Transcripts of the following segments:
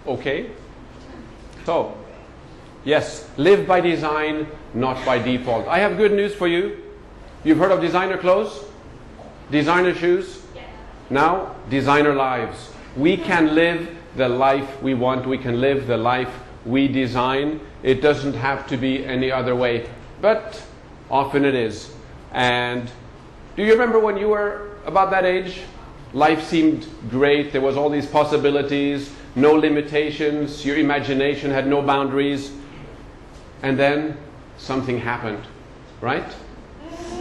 Okay? So, yes, live by design, not by default. I have good news for you. You've heard of designer clothes? Designer shoes? Now, designer lives. We can live the life we want. We can live the life we design. It doesn't have to be any other way. But often it is. And do you remember when you were about that age? Life seemed great. There was all these possibilities, no limitations. Your imagination had no boundaries. And then something happened, right?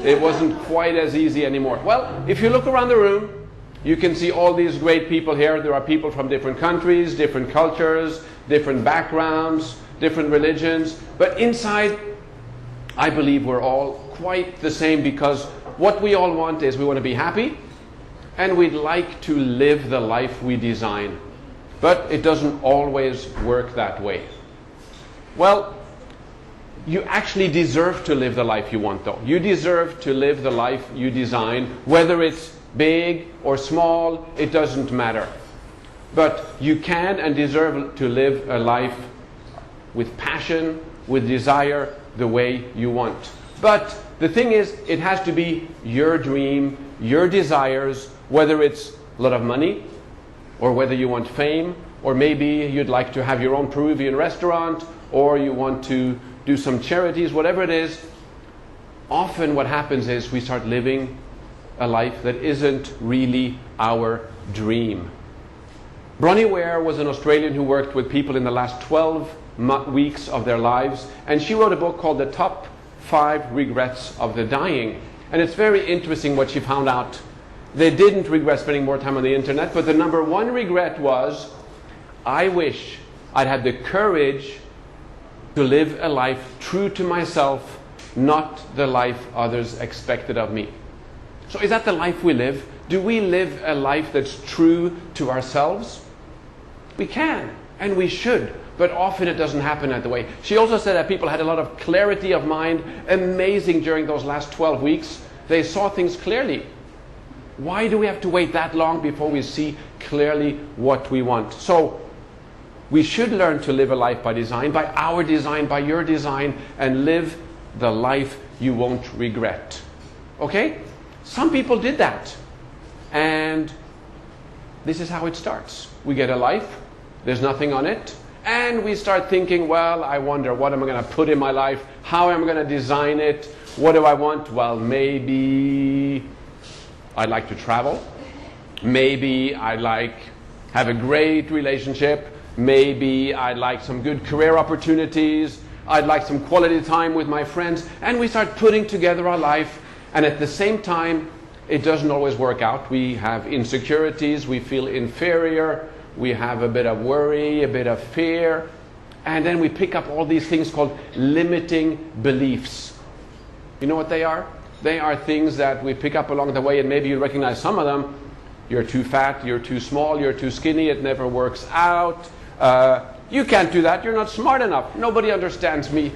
It wasn't quite as easy anymore. Well, if you look around the room, you can see all these great people here. There are people from different countries, different cultures, different backgrounds, different religions. But inside, I believe we're all quite the same, because what we all want is we want to be happy and we'd like to live the life we design. But it doesn't always work that way. Well, you actually deserve to live the life you want, though. You deserve to live the life you design, whether it's big or small, it doesn't matter. But you can and deserve to live a life with passion, with desire, the way you want. But the thing is, it has to be your dream, your desires, whether it's a lot of money, or whether you want fame, or maybe you'd like to have your own Peruvian restaurant, or you want to do some charities, whatever it is. Often what happens is we start living a life that isn't really our dream. Bronnie Ware was an Australian who worked with people in the last 12 weeks of their lives, and she wrote a book called The Top 5 Regrets of the Dying. And it's very interesting what she found out. They didn't regret spending more time on the internet, but the number one regret was, I wish I'd had the courage to live a life true to myself, not the life others expected of me. So is that the life we live? Do we live a life that's true to ourselves? We can, and we should, but often it doesn't happen that way. She also said that people had a lot of clarity of mind, amazing during those last 12 weeks. They saw things clearly. Why do we have to wait that long before we see clearly what we want? So we should learn to live a life by design, by our design, by your design, and live the life you won't regret. Okay? Some people did that. And this is how it starts. We get a life, there's nothing on it, and we start thinking, well, I wonder, what am I going to put in my life? How am I going to design it? What do I want? Well, maybe I'd like to travel. Maybe I'd like have a great relationship. Maybe I'd like some good career opportunities. I'd like some quality time with my friends. And we start putting together our life. And at the same time, it doesn't always work out. We have insecurities. We feel inferior. We have a bit of worry, a bit of fear. And then we pick up all these things called limiting beliefs. You know what they are? They are things that we pick up along the way, and maybe you recognize some of them. You're too fat, you're too small, you're too skinny, it never works out. You can't do that, you're not smart enough. Nobody understands me.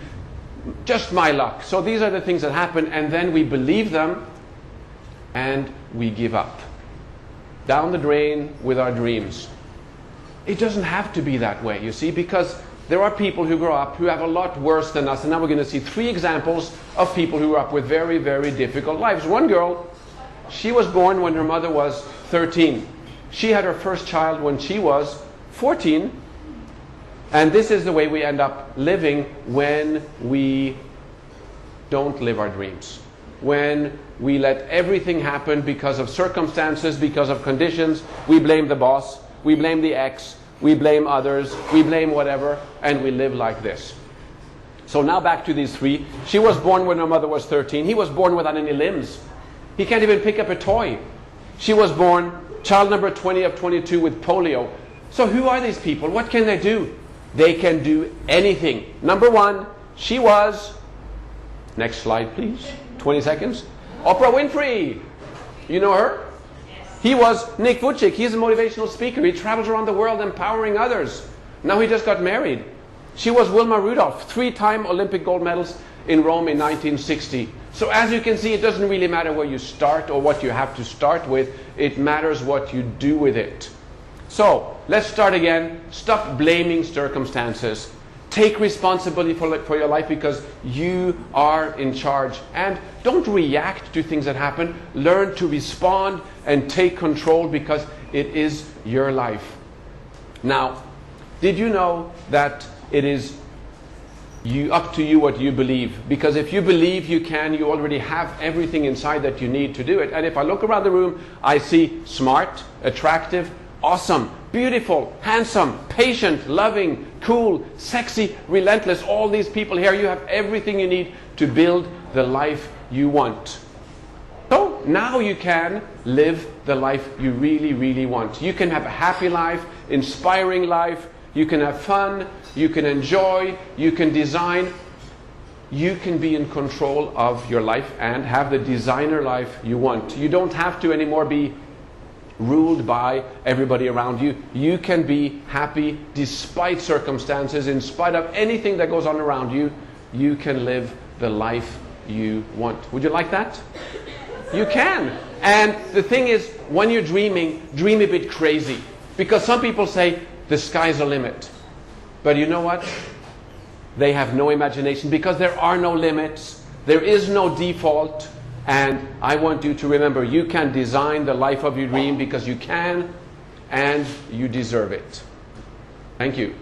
Just my luck. So these are the things that happen, and then we believe them, and we give up. Down the drain with our dreams. It doesn't have to be that way, you see, because there are people who grow up who have a lot worse than us. And now we're going to see 3 examples of people who grew up with very, very difficult lives. One girl, she was born when her mother was 13. She had her first child when she was 14. And this is the way we end up living when we don't live our dreams. When we let everything happen because of circumstances, because of conditions. We blame the boss, we blame the ex, we blame others, we blame whatever, and we live like this. So now back to these 3. She was born when her mother was 13. He was born without any limbs. He can't even pick up a toy. She was born child number 20 of 22 with polio. So who are these people? What can they do? They can do anything. Number 1, she was, next slide please, 20 seconds, Oprah Winfrey. You know her? He was Nick Vujicic. He's a motivational speaker. He travels around the world empowering others. Now he just got married. She was Wilma Rudolph, 3-time Olympic gold medalist in Rome in 1960. So as you can see, it doesn't really matter where you start or what you have to start with. It matters what you do with it. So, let's start again. Stop blaming circumstances. Take responsibility for your life because you are in charge. And don't react to things that happen. Learn to respond and take control because it is your life. Now, did you know that it is up to you what you believe? Because if you believe you can, you already have everything inside that you need to do it. And if I look around the room, I see smart, attractive, awesome, beautiful, handsome, patient, loving, cool, sexy, relentless. All these people here, you have everything you need to build the life you want. So now you can live the life you really, really want. You can have a happy life, inspiring life. You can have fun. You can enjoy. You can design. You can be in control of your life and have the designer life you want. You don't have to anymore be ruled by everybody around you. You can be happy despite circumstances, in spite of anything that goes on around you. You can live the life you want. Would you like that? You can. And the thing is, when you're dreaming, dream a bit crazy. Because some people say, the sky's the limit. But you know what? They have no imagination because there are no limits. There is no default. And I want you to remember, you can design the life of your dream because you can and you deserve it. Thank you.